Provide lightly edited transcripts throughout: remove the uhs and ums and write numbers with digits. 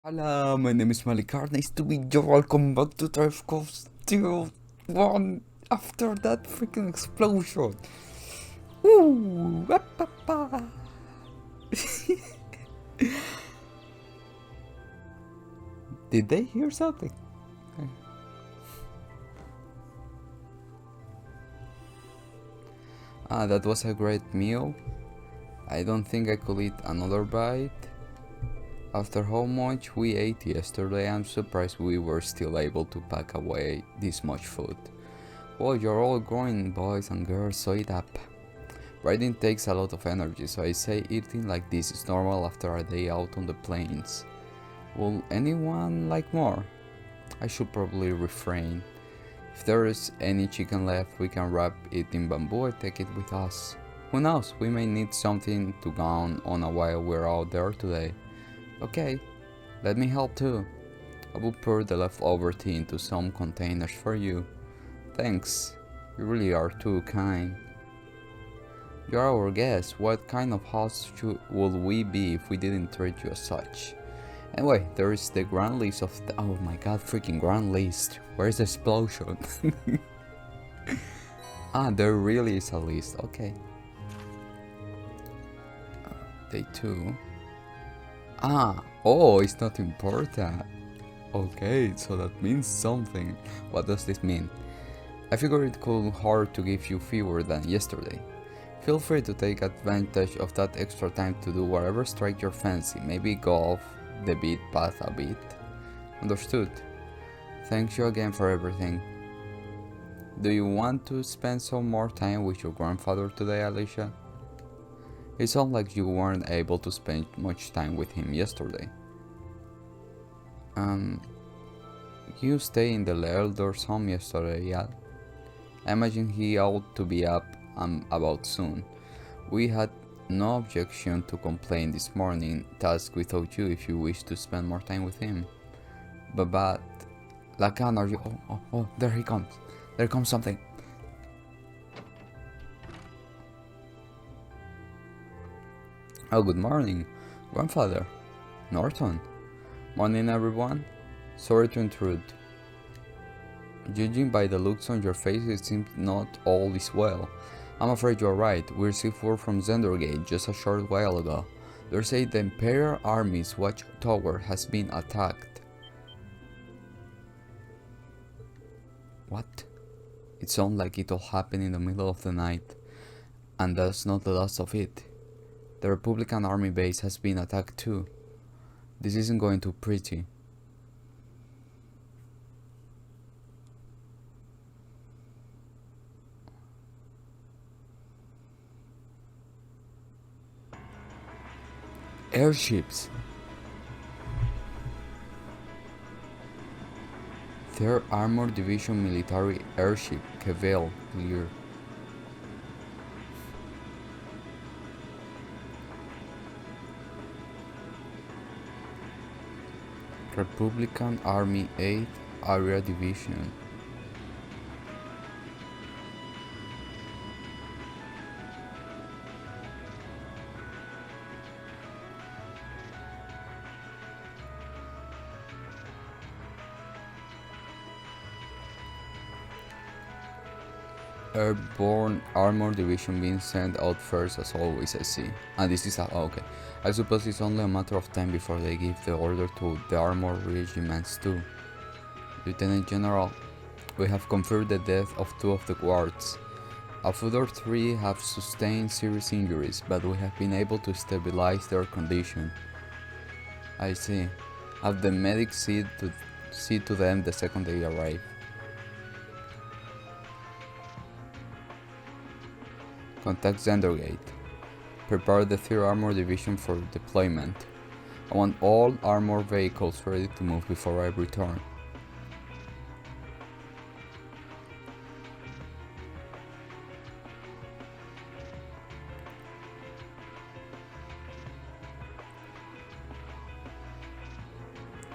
Hello, my name is Malikar. Nice to meet you. Welcome back to Tarkov Steel 1 after that freaking explosion. Woo! Wapapa. Did they hear something? That was a great meal. I don't think I could eat another bite. After how much we ate yesterday, I'm surprised we were still able to pack away this much food. Well, you're all growing boys and girls, so eat up. Riding takes a lot of energy, so I say eating like this is normal after a day out on the plains. Will anyone like more? I should probably refrain. If there is any chicken left, we can wrap it in bamboo and take it with us. Who knows, we may need something to go on while we're out there today. Okay, let me help too. I will pour the leftover tea into some containers for you. Thanks, you really are too kind. You're our guest. What kind of host would we be if we didn't treat you as such? Anyway, there is the grand list of the— oh my god, freaking grand list. Where's the explosion? There really is a list, okay. Day 2. Oh, it's not important. Okay, so that means something. What does this mean? I figured it could hard to give you fewer than yesterday. Feel free to take advantage of that extra time to do whatever strikes your fancy. Maybe go off the beat path a bit. Understood. Thank you again for everything. Do you want to spend some more time with your grandfather today, Alicia? It sounds like you weren't able to spend much time with him yesterday. You stayed in the elder's home yesterday, yeah? I imagine he ought to be up and about soon. We had no objection to complain this morning task without you if you wish to spend more time with him. But Lacan, are you— oh, there he comes. There comes something. Oh, good morning, grandfather. Norton. Morning, everyone. Sorry to intrude. Judging by the looks on your face, it seems not all is well. I'm afraid you're right. We received word from Zendergate just a short while ago. They say the Imperial Army's watchtower has been attacked. What? It sounds like it all happened in the middle of the night. And that's not the last of it. The Republican Army base has been attacked too. This isn't going too pretty. Airships. Third Armored Division military airship, Cavell, clear. Republican Army 8th Area Division. Airborne Armor Division being sent out first as always, I see. This is okay. I suppose it's only a matter of time before they give the order to the armor regiments too. Lieutenant General, we have confirmed the death of 2 of the guards. A further 3 have sustained serious injuries, but we have been able to stabilize their condition. I see. Have the medics see to them the second they arrive. Contact Zendergate. Prepare the 3rd Armor Division for deployment. I want all armored vehicles ready to move before I return.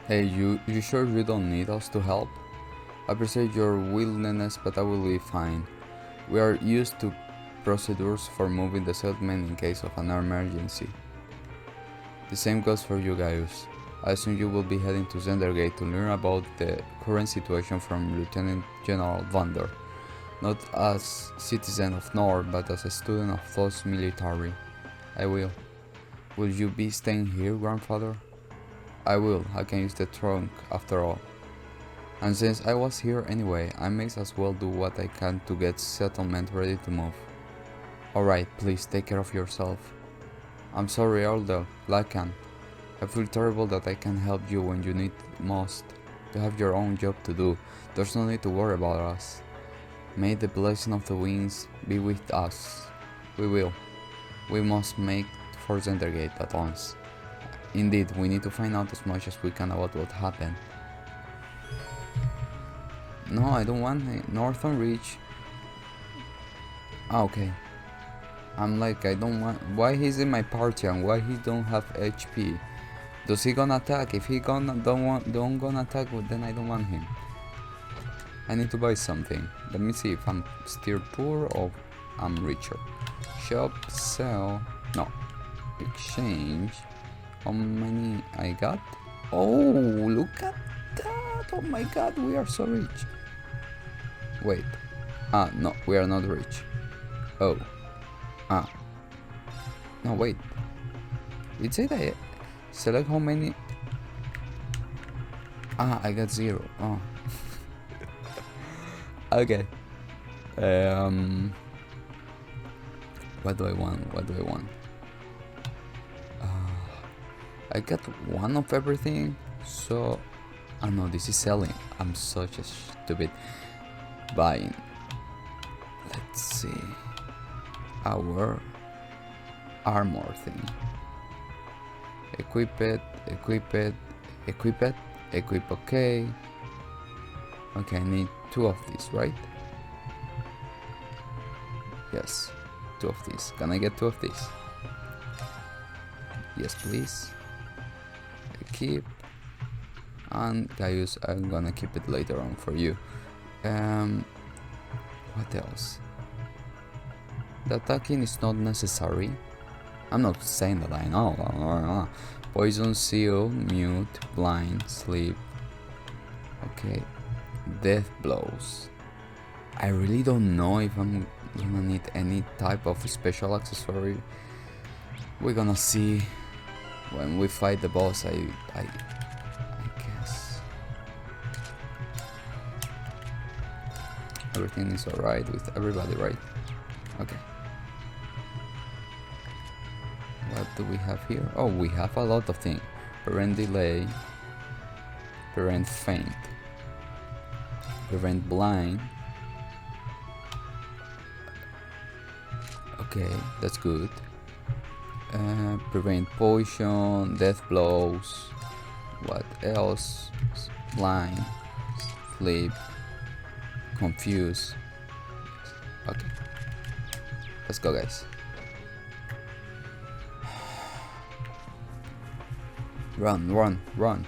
Hey, you sure you don't need us to help? I appreciate your willingness, but I will be fine. We are used to procedures for moving the settlement in case of an emergency. The same goes for you, GAIUS. I assume you will be heading to Zendergate to learn about the current situation from Lieutenant General Vander. Not as citizen of Nord, but as a student of those military. I will. Will you be staying here, grandfather? I will. I can use the trunk after all. And since I was here anyway, I may as well do what I can to get settlement ready to move. Alright, please take care of yourself. I'm sorry, Aldo, Lacan. I feel terrible that I can't help you when you need most. You have your own job to do. There's no need to worry about us. May the blessing of the winds be with us. We will. We must make for Zendergate at once. Indeed, we need to find out as much as we can about what happened. No, I don't want it. Northern Reach. Okay. I'm like, I don't want. Why he's in my party and why he don't have HP? Does he gonna attack? If he gonna don't gonna attack, well, then I don't want him. I need to buy something. Let me see if I'm still poor or I'm richer. Shop, sell, no. Exchange. How many I got? Oh, look at that! Oh my god, we are so rich. Wait. Ah, no, we are not rich. Oh. Ah. No, wait. It said I select how many. Ah, I got 0. Oh. Okay. What do I want? What do I want? I got 1 of everything. So, oh no, this is selling. I'm such a stupid buying. Let's see. Our armor thing. Equip it, equip it, equip it, equip, okay. Okay, I need 2 of these, right? Yes, 2 of these. Can I get 2 of these? Yes, please. Keep. And GAIUS, I'm gonna keep it later on for you. What else? The attacking is not necessary. I'm not saying that I know. Poison, seal, mute, blind, sleep. Okay. Death blows. I really don't know if I'm gonna need any type of special accessory. We're gonna see when we fight the boss. I guess everything is alright with everybody, right? Okay. What do we have here? Oh, we have a lot of things. Prevent delay, prevent faint, prevent blind. Okay, that's good. Prevent poison, death blows. What else? Blind, sleep, confuse. Okay, let's go, guys. Run, run, run.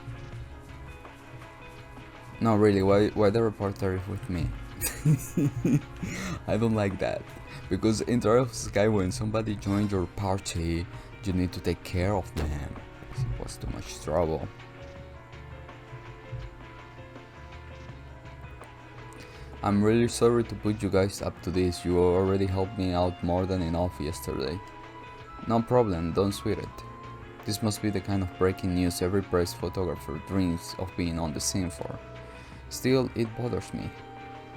No, really, why the reporter is with me? I don't like that. Because in Trial of Sky, when somebody joins your party, you need to take care of them. It was too much trouble. I'm really sorry to put you guys up to this. You already helped me out more than enough yesterday. No problem, don't sweat it. This must be the kind of breaking news every press photographer dreams of being on the scene for. Still, it bothers me.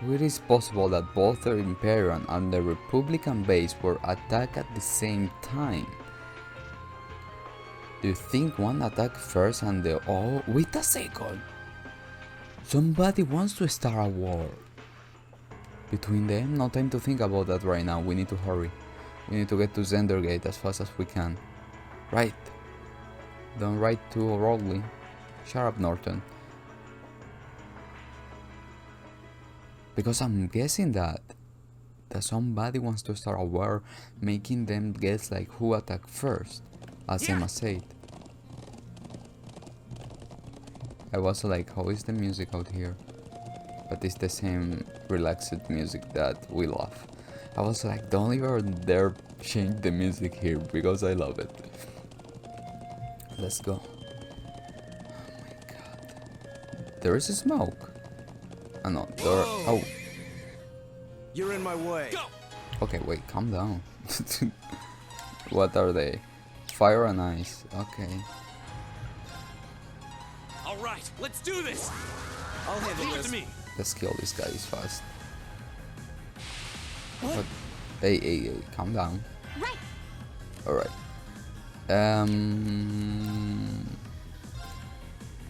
It is possible that both the Imperial and the Republican base were attacked at the same time. Do you think one attacked first and the oh, wait a second. Somebody wants to start a war between them? No time to think about that right now. We need to hurry. We need to get to Zendergate as fast as we can. Right. Don't write too early. Shut up, Norton. Because I'm guessing that somebody wants to start a war, making them guess like who attacked first, as Emma said. I was like, how is the music out here? But it's the same relaxed music that we love. I was like, don't even dare change the music here because I love it. Let's go. There is a smoke. Oh no, there. Oh. You're in my way. Go. Okay, wait, calm down. What are they? Fire and ice. Okay. All right, let's do this. I'll handle this. To me. Let's kill this guy fast. What? Hey, calm down. Right. All right.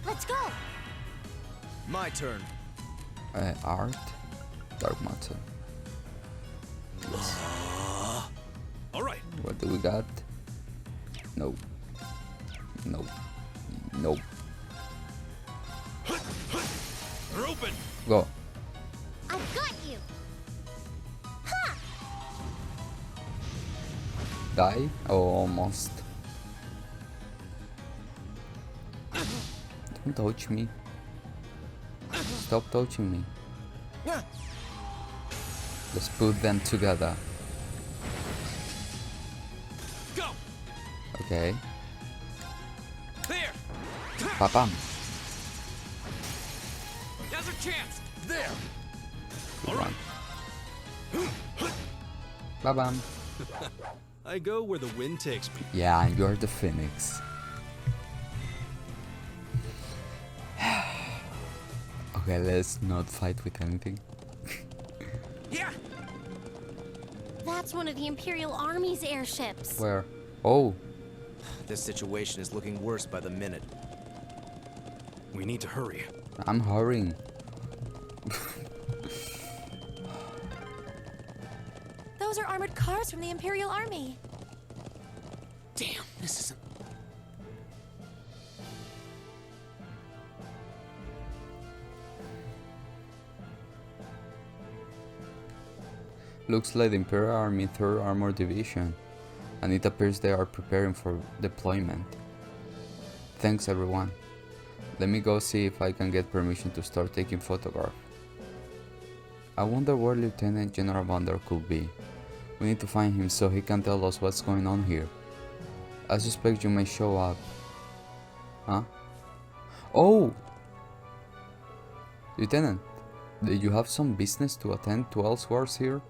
Let's go. My turn. Art, dark matter. All right. What do we got? No. No. Nope. We're open. Go. I've got you. Ha! Die? Oh, almost. Don't touch me. Stop touching me. Let's put them together. Go. Okay. There. Papam. Now's our chance. There. Good one. Babam. I go where the wind takes me. Yeah, you're the phoenix. Okay, let's not fight with anything. Yeah. That's one of the Imperial Army's airships. Where? Oh, This situation is looking worse by the minute. We need to hurry. I'm hurrying. Those are armored cars from the Imperial Army. Damn, this isn't. Looks like the Imperial Army 3rd Armored Division, and it appears they are preparing for deployment. Thanks everyone. Let me go see if I can get permission to start taking photographs. I wonder where Lieutenant General Vander could be. We need to find him so he can tell us what's going on here. I suspect you may show up. Huh? Oh! Lieutenant, did you have some business to attend to elsewhere here?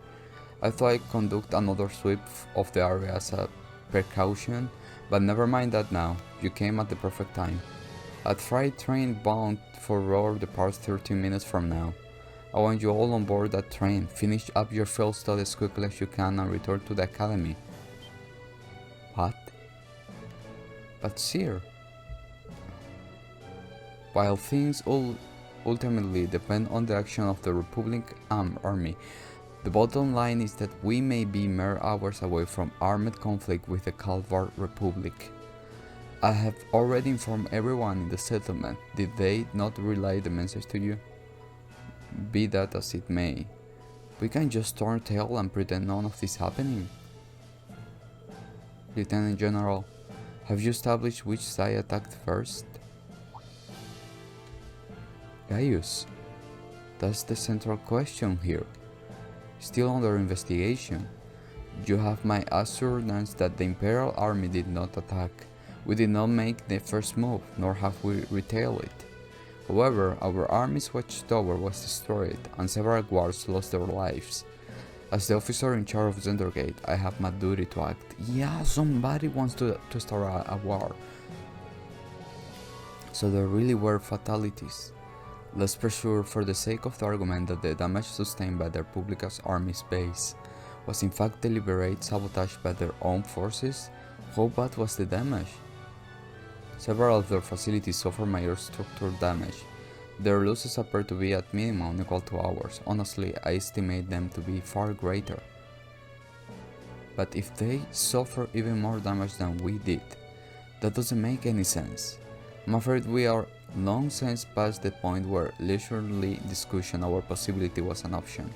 I thought I'd conduct another sweep of the area as a precaution, but never mind that now. You came at the perfect time. A freight train bound for Roar departs 13 minutes from now. I want you all on board that train. Finish up your field study as quickly as you can and return to the academy. What? But sir, while things ultimately depend on the action of the Republic Army, the bottom line is that we may be mere hours away from armed conflict with the Calvar Republic. I have already informed everyone in the settlement. Did they not relay the message to you? Be that as it may, we can just turn tail and pretend none of this happening. Lieutenant General, have you established which side attacked first? GAIUS, that's the central question here. Still under investigation. You have my assurance that the Imperial Army did not attack. We did not make the first move, nor have we retailed it. However, our army's watchtower was destroyed, and several guards lost their lives. As the officer in charge of Zendergate, I have my duty to act. Yeah, somebody wants to start a war. So there really were fatalities. Let's pursue for the sake of the argument that the damage sustained by the Republica's army's base was in fact deliberate sabotage by their own forces. How bad was the damage? Several of their facilities suffered major structural damage. Their losses appear to be at minimum equal to ours. Honestly, I estimate them to be far greater. But if they suffer even more damage than we did, that doesn't make any sense. I'm afraid we are long since past the point where leisurely discussion our possibility was an option.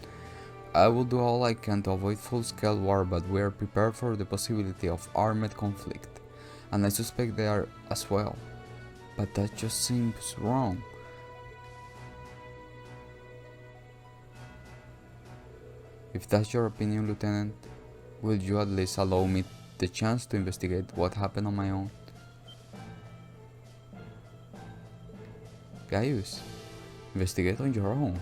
I will do all I can to avoid full-scale war, but we are prepared for the possibility of armed conflict, and I suspect they are as well. But that just seems wrong. If that's your opinion, Lieutenant, will you at least allow me the chance to investigate what happened on my own? GAIUS, Investigate on your own.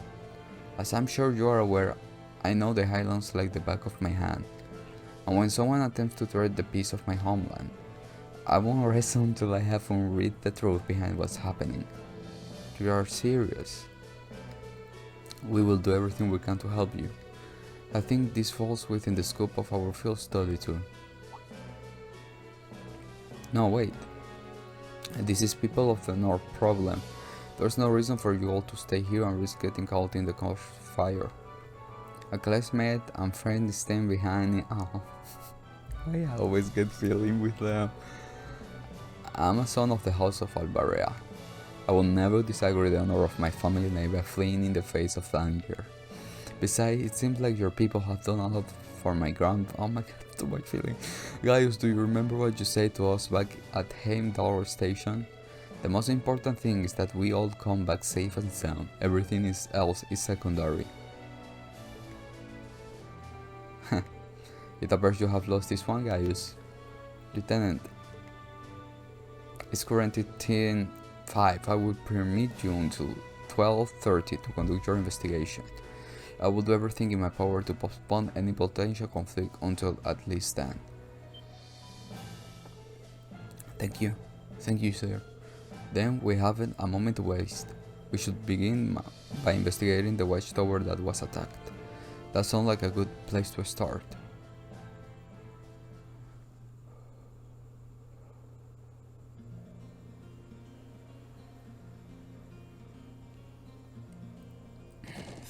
As I'm sure you are aware, I know the Highlands like the back of my hand. And when someone attempts to threat the peace of my homeland, I won't rest until I have unread the truth behind what's happening. If you are serious, we will do everything we can to help you. I think this falls within the scope of our field study too. No, wait. This is people of the North problem. There's no reason for you all to stay here and risk getting caught in the fire. A classmate and friend is staying behind me. Oh, I always get feeling with them. I'm a son of the House of Albarea. I will never disagree the honor of my family name by fleeing in the face of danger. Besides, it seems like your people have done a lot for my oh my god, too much feeling. Gaius, do you remember what you said to us back at Heimdallr Station? The most important thing is that we all come back safe and sound. Everything else is secondary. It appears you have lost this one, Gaius. Lieutenant, it's currently 10:05. I will permit you until 12:30 to conduct your investigation. I will do everything in my power to postpone any potential conflict until at least then. Thank you. Thank you, sir. Then we haven't a moment to waste. We should begin by investigating the watchtower that was attacked. That sounds like a good place to start.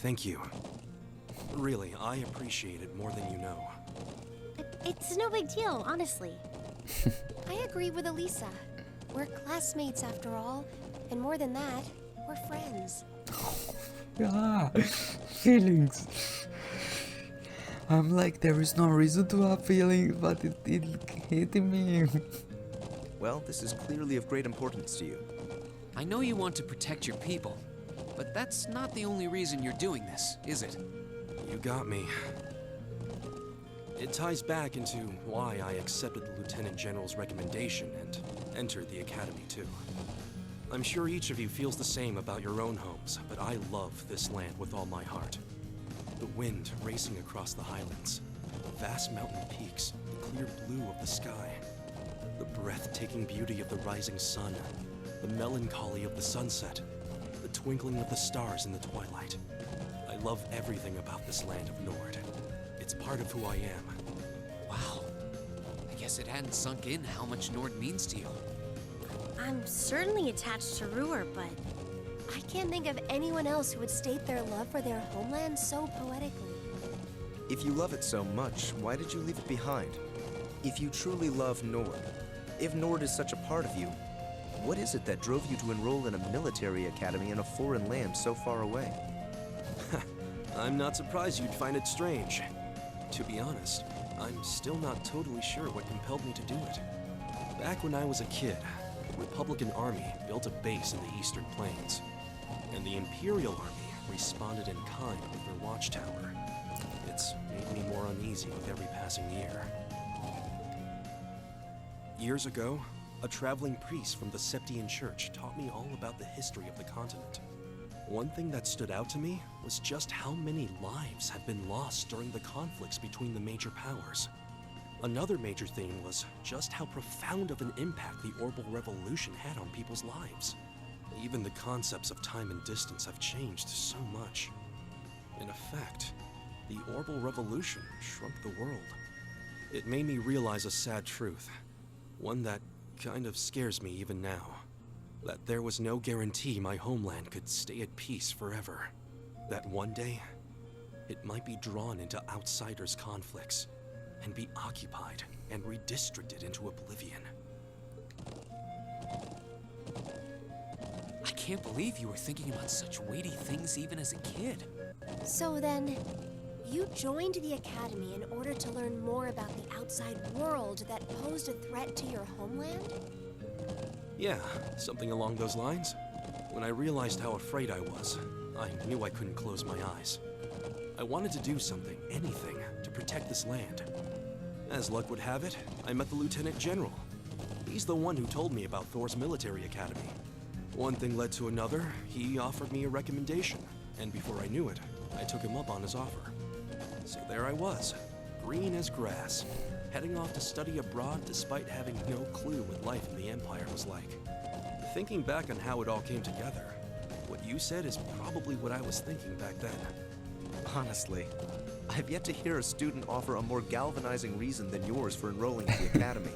Thank you. Really, I appreciate it more than you know. It's no big deal, honestly. I agree with Elisa. We're classmates after all, and more than that, we're friends. Ah, feelings. I'm like, there is no reason to have feelings, but it hit me. Well, this is clearly of great importance to you. I know you want to protect your people, but that's not the only reason you're doing this, is it? You got me. It ties back into why I accepted the Lieutenant General's recommendation and entered the Academy too. I'm sure each of you feels the same about your own homes, but I love this land with all my heart. The wind racing across the highlands, the vast mountain peaks, the clear blue of the sky, the breathtaking beauty of the rising sun, the melancholy of the sunset, the twinkling of the stars in the twilight. I love everything about this land of Nord. It's part of who I am. Wow. I guess it hadn't sunk in how much Nord means to you. I'm certainly attached to Ruhr, but I can't think of anyone else who would state their love for their homeland so poetically. If you love it so much, why did you leave it behind? If you truly love Nord, if Nord is such a part of you, what is it that drove you to enroll in a military academy in a foreign land so far away? I'm not surprised you'd find it strange. To be honest, I'm still not totally sure what compelled me to do it. Back when I was a kid, the Republican Army built a base in the Eastern Plains, and the Imperial Army responded in kind with their watchtower. It's made me more uneasy with every passing year. Years ago, a traveling priest from the Septian Church taught me all about the history of the continent. One thing that stood out to me was just how many lives have been lost during the conflicts between the major powers. Another major theme was just how profound of an impact the Orbital Revolution had on people's lives. Even the concepts of time and distance have changed so much. In effect, the Orbital Revolution shrunk the world. It made me realize a sad truth, one that kind of scares me even now. That there was no guarantee my homeland could stay at peace forever. That one day, it might be drawn into outsiders' conflicts and be occupied and redistricted into oblivion. I can't believe you were thinking about such weighty things even as a kid. So then, you joined the Academy in order to learn more about the outside world that posed a threat to your homeland? Yeah, something along those lines. When I realized how afraid I was, I knew I couldn't close my eyes. I wanted to do something, anything, to protect this land. As luck would have it, I met the Lieutenant General. He's the one who told me about Thor's military academy. One thing led to another. He offered me a recommendation, and before I knew it, I took him up on his offer. So there I was, green as grass, heading off to study abroad despite having no clue what life in the Empire was like. Thinking back on how it all came together, what you said is probably what I was thinking back then. Honestly, I've yet to hear a student offer a more galvanizing reason than yours for enrolling at the academy.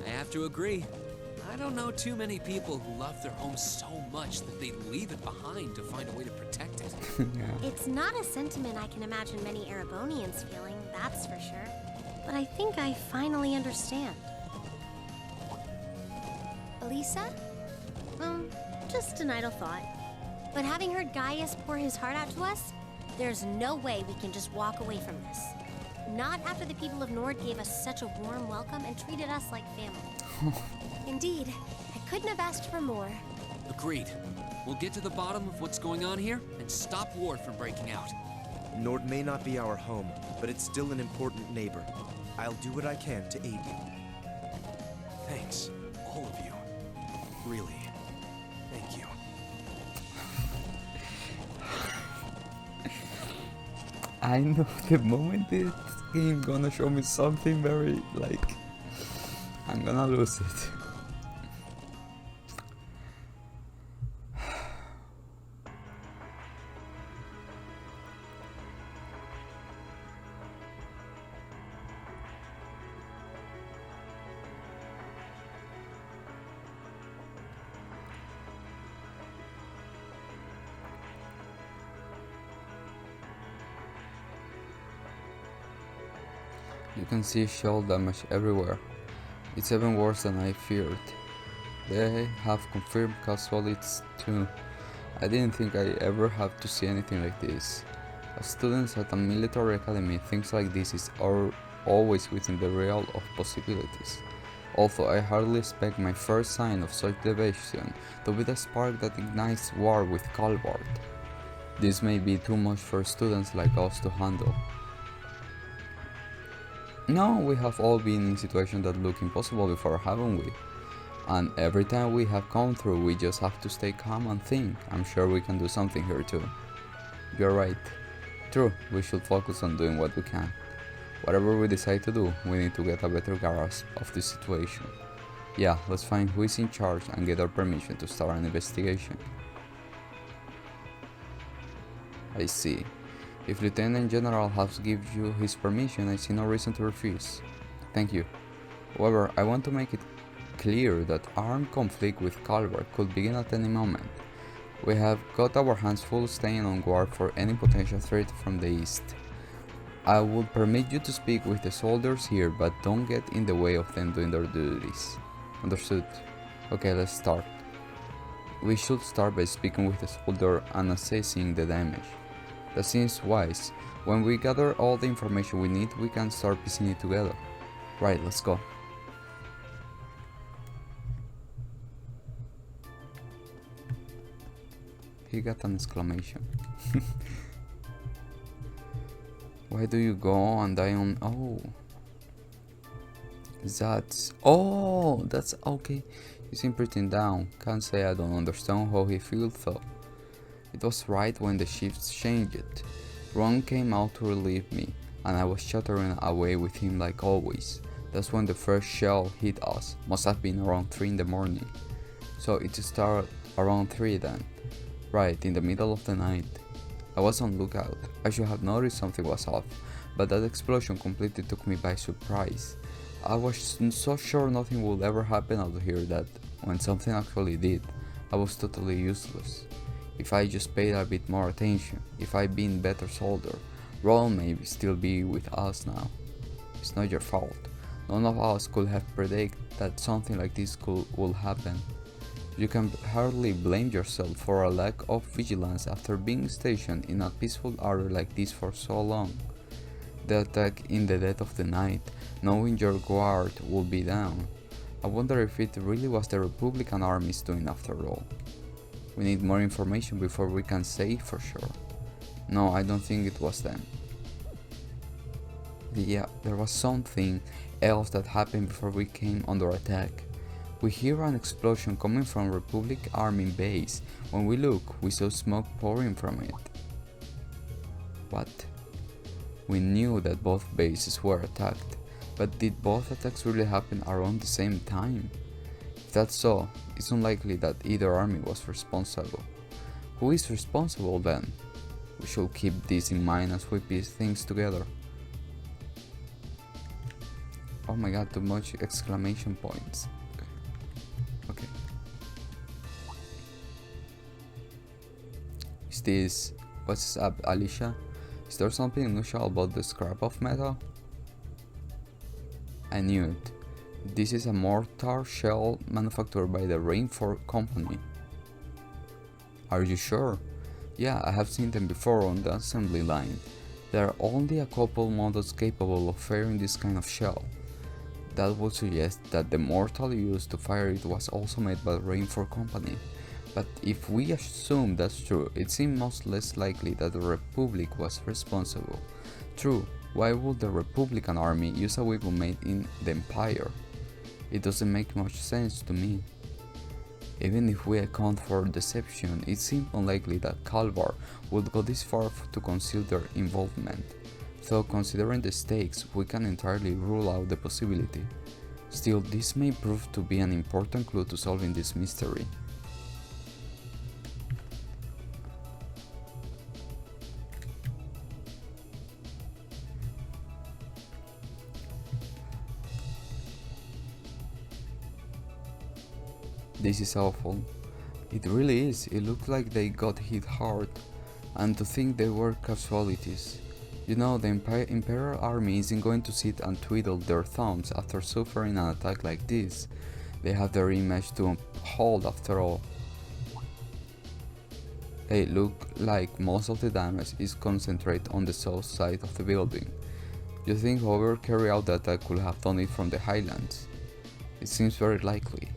I have to agree. I don't know too many people who love their home so much that they leave it behind to find a way to protect it. It's not a sentiment I can imagine many Erebonians feeling, that's for sure. But I think I finally understand. Elisa? Just an idle thought. But having heard Gaius pour his heart out to us, there's no way we can just walk away from this. Not after the people of Nord gave us such a warm welcome and treated us like family. Indeed, I couldn't have asked for more. Agreed. We'll get to the bottom of what's going on here and stop war from breaking out. Nord may not be our home, but it's still an important neighbor. I'll do what I can to aid you. Thanks, all of you. Really, thank you. I know the moment this game gonna show me something very, like, I'm gonna lose it. You can see shell damage everywhere. It's even worse than I feared. They have confirmed casualties too. I didn't think I ever have to see anything like this. As students at a military academy, things like this is always within the realm of possibilities. Although I hardly expect my first sign of such deviation to be the spark that ignites war with Calvard. This may be too much for students like us to handle. No, we have all been in situations that look impossible before, haven't we? And every time we have come through, we just have to stay calm and think. I'm sure we can do something here too. You're right. True, we should focus on doing what we can. Whatever we decide to do, we need to get a better grasp of the situation. Yeah, let's find who is in charge and get our permission to start an investigation. I see. If Lieutenant General has given you his permission, I see no reason to refuse. Thank you. However, I want to make it clear that armed conflict with Calvard could begin at any moment. We have got our hands full staying on guard for any potential threat from the east. I would permit you to speak with the soldiers here, but don't get in the way of them doing their duties. Understood. Okay, let's start. We should start by speaking with the soldier and assessing the damage. That seems wise. When we gather all the information we need, we can start piecing it together. Right, let's go. He got an exclamation. Why do you go and die on... That's okay. You seem pretty down. Can't say I don't understand how he feels though. It was right when the shifts changed. Ron came out to relieve me, and I was chattering away with him like always. That's when the first shell hit us. Must have been around 3 in the morning. So it started around 3 then. Right, in the middle of the night. I was on lookout. I should have noticed something was off, but that explosion completely took me by surprise. I was so sure nothing would ever happen out here that, when something actually did, I was totally useless. If I just paid a bit more attention, if I'd been better soldier, Ron may still be with us now. It's not your fault. None of us could have predicted that something like this would happen. You can hardly blame yourself for a lack of vigilance after being stationed in a peaceful area like this for so long. The attack in the dead of the night, knowing your guard would be down. I wonder if it really was the Republican armies doing after all. We need more information before we can say for sure. No, I don't think it was them. Yeah, there was something else that happened before we came under attack. We hear an explosion coming from Republic Army base. When we look, we saw smoke pouring from it. What? We knew that both bases were attacked, but did both attacks really happen around the same time? If that's so, it's unlikely that either army was responsible. Who is responsible then? We should keep this in mind as we piece things together. Oh my god, too much exclamation points. Okay. Is this... What's up, Alicia? Is there something unusual about the scrap of metal? I knew it. This is a mortar shell manufactured by the Rainford Company. Are you sure? Yeah, I have seen them before on the assembly line. There are only a couple models capable of firing this kind of shell. That would suggest that the mortar used to fire it was also made by the Rainford Company. But if we assume that's true, it seems much less likely that the Republic was responsible. True, why would the Republican army use a weapon made in the Empire? It doesn't make much sense to me. Even if we account for deception, it seems unlikely that Calvar would go this far to conceal their involvement. Though considering the stakes, we can entirely rule out the possibility. Still, this may prove to be an important clue to solving this mystery. This is awful. It really is. It looks like they got hit hard, and to think they were casualties. You know, the Imperial Army isn't going to sit and twiddle their thumbs after suffering an attack like this. They have their image to uphold after all. They look like most of the damage is concentrated on the south side of the building. You think whoever carried out the attack could have done it from the highlands? It seems very likely.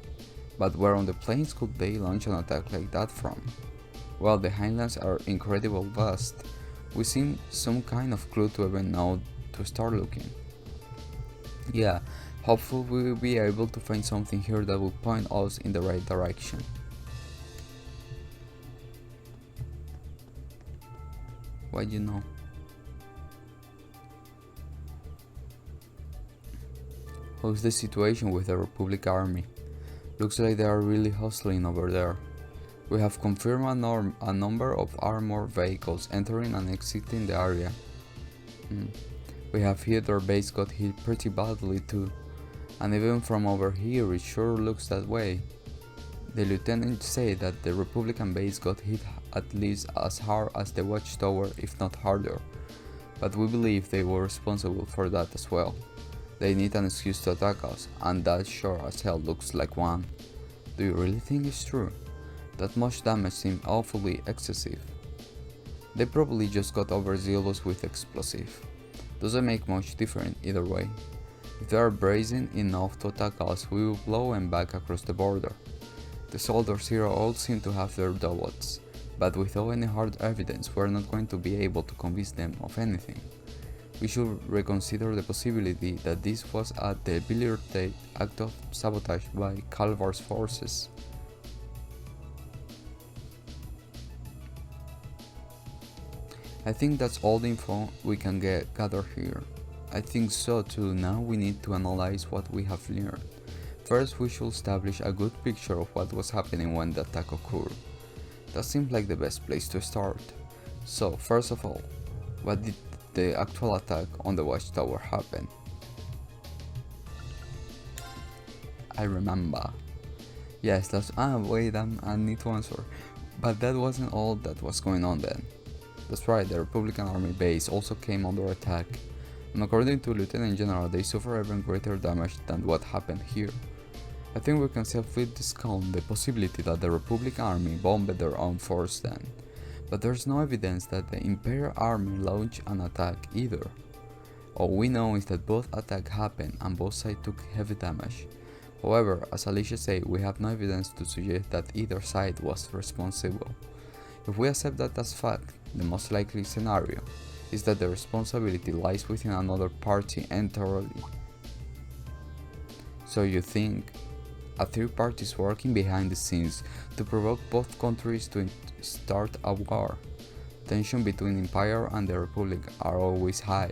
But where on the plains could they launch an attack like that from? Well, the highlands are incredibly vast. We seem some kind of clue to even know to start looking. Yeah, hopefully we will be able to find something here that will point us in the right direction. What do you know? How's the situation with the Republic Army? Looks like they are really hustling over there. We have confirmed a number of armored vehicles entering and exiting the area. We have hit their base got hit pretty badly too. And even from over here it sure looks that way. The lieutenant said that the Republican base got hit at least as hard as the watchtower, if not harder. But we believe they were responsible for that as well. They need an excuse to attack us, and that sure as hell looks like one. Do you really think it's true? That much damage seems awfully excessive. They probably just got overzealous with explosive. Doesn't make much difference either way. If they are brazen enough to attack us, we will blow them back across the border. The soldiers here all seem to have their doubts, but without any hard evidence, we are not going to be able to convince them of anything. We should reconsider the possibility that this was a deliberate act of sabotage by Calvar's forces. I think that's all the info we can gather here. I think so too. Now we need to analyze what we have learned. First, we should establish a good picture of what was happening when the attack occurred. That seems like the best place to start. So, first of all, what did the actual attack on the watchtower happen? I remember. Yes, that's... wait, I need to answer. But that wasn't all that was going on then. That's right, the Republican Army base also came under attack. And according to Lieutenant General, they suffered even greater damage than what happened here. I think we can safely discount the possibility that the Republican Army bombed their own force then. But there's no evidence that the Imperial Army launched an attack either. All we know is that both attacks happened and both sides took heavy damage. However, as Alicia said, we have no evidence to suggest that either side was responsible. If we accept that as fact, the most likely scenario is that the responsibility lies within another party entirely. So you think a third party is working behind the scenes to provoke both countries to start a war. Tension between Empire and the Republic are always high,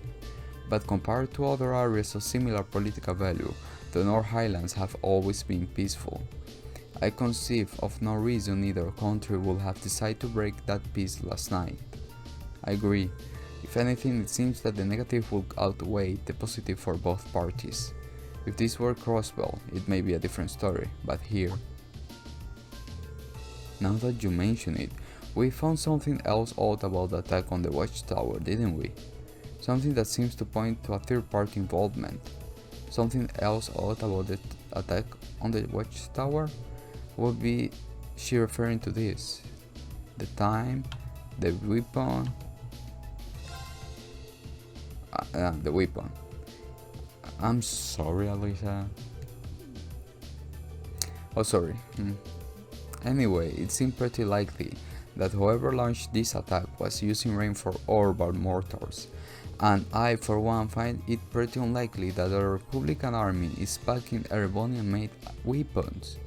but compared to other areas of similar political value, the North Highlands have always been peaceful. I conceive of no reason either country would have decided to break that peace last night. I agree. If anything, it seems that the negative would outweigh the positive for both parties. If this were Crossbell, it may be a different story, but here... Now that you mention it, we found something else odd about the attack on the watchtower, didn't we? Something that seems to point to a third-party involvement. Something else odd about the attack on the watchtower? Would be she referring to this? The time, the weapon... the weapon. I'm sorry, Alicia. Oh, sorry. Anyway, it seemed pretty likely that whoever launched this attack was using reinforced orbital mortars, and I for one find it pretty unlikely that the Republican army is packing Erebonian-made weapons.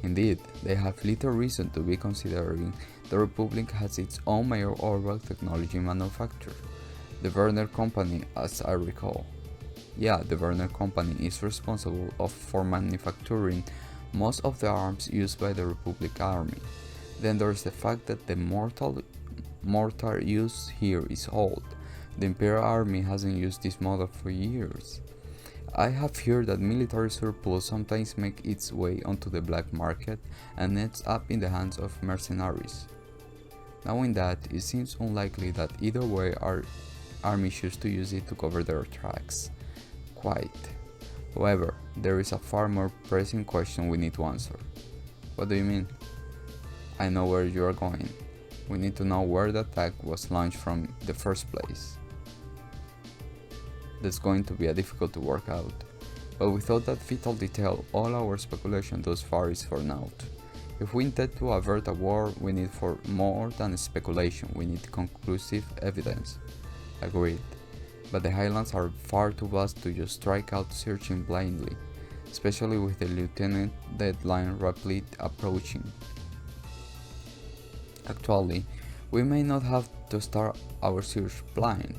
Indeed, they have little reason to be considering the Republic has its own major orbital technology manufacturer, the Werner Company, as I recall. Yeah, the Werner Company is responsible for manufacturing most of the arms used by the Republic Army. Then there's the fact that the mortar used here is old. The Imperial Army hasn't used this model for years. I have heard that military surplus sometimes makes its way onto the black market and ends up in the hands of mercenaries. Knowing that, it seems unlikely that either way our army choose to use it to cover their tracks. Quite. However, there is a far more pressing question we need to answer. What do you mean? I know where you are going. We need to know where the attack was launched from the first place. That's going to be difficult to work out, but without that vital detail, all our speculation thus far is for naught. If we intend to avert a war, we need for more than speculation, we need conclusive evidence. Agreed. But the Highlands are far too vast to just strike out searching blindly, especially with the lieutenant deadline rapidly approaching. Actually, we may not have to start our search blind.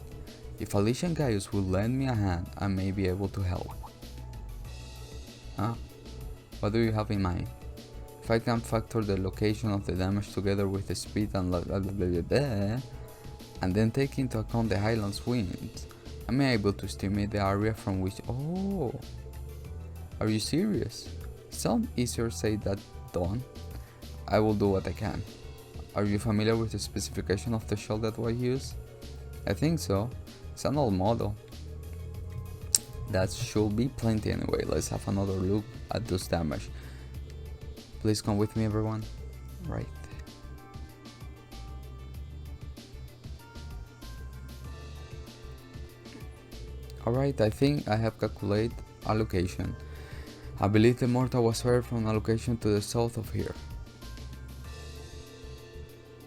If Alicia and GAIUS will lend me a hand, I may be able to help. Huh? What do you have in mind? If I can factor the location of the damage together with the speed and and then take into account the Highlands winds, I may be able to estimate the area from which... Oh! Are you serious? Sounds easier said than done. I will do what I can. Are you familiar with the specification of the shell that was used? I think so. It's an old model. That should be plenty anyway. Let's have another look at those damage. Please come with me, everyone. Right. Alright, I think I have calculated a location. I believe the mortar was fired from a location to the south of here.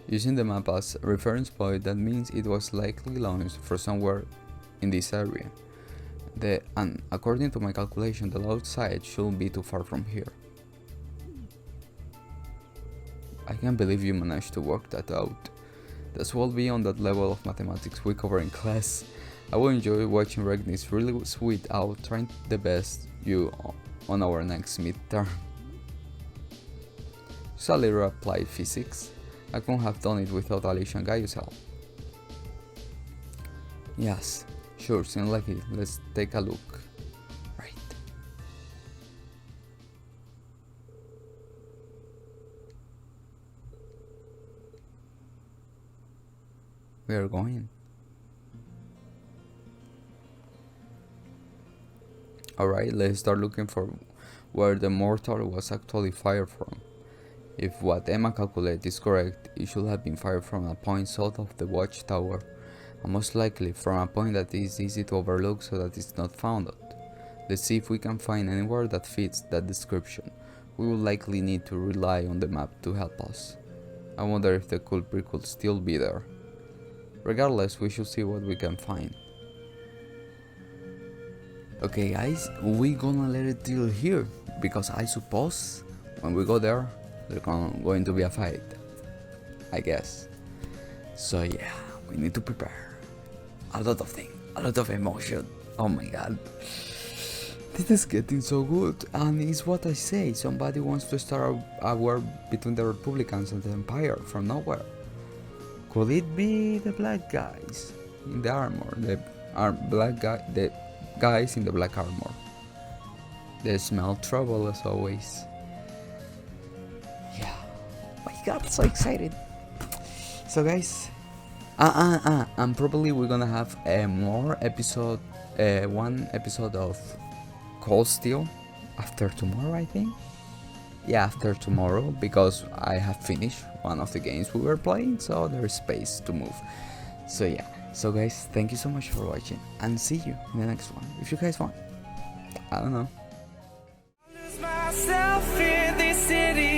Using the map as a reference point, that means it was likely launched from somewhere in this area. And according to my calculation, the launch site shouldn't be too far from here. I can't believe you managed to work that out. That's well beyond that level of mathematics we cover in class. I will enjoy watching Regnis really sweet out trying the best you on our next midterm. Just a little applied physics. I couldn't have done it without Alicia and GAIUS' help. Yes, sure, seems like it. Let's take a look. Right. We are going. Alright, let's start looking for where the mortar was actually fired from. If what Emma calculated is correct, it should have been fired from a point south of the watchtower, and most likely from a point that is easy to overlook so that it's not found out. Let's see if we can find anywhere that fits that description. We will likely need to rely on the map to help us. I wonder if the culprit could still be there. Regardless, we should see what we can find. Okay guys, we gonna let it till here, because I suppose when we go there, there's going to be a fight, I guess. So yeah, we need to prepare. A lot of things, a lot of emotion. Oh my god. This is getting so good, and it's what I say, somebody wants to start a war between the Republicans and the Empire from nowhere. Could it be the black guys in the armor, the guys in the black armor? They smell trouble as always. Yeah, my god, so excited. So guys, and probably we're gonna have a more episode, one episode of Cold Steel after tomorrow, I think. Yeah, after tomorrow, because I have finished one of the games we were playing, so there's space to move. So yeah, so guys, thank you so much for watching, and see you in the next one, if you guys want. I don't know. Lose myself in this city.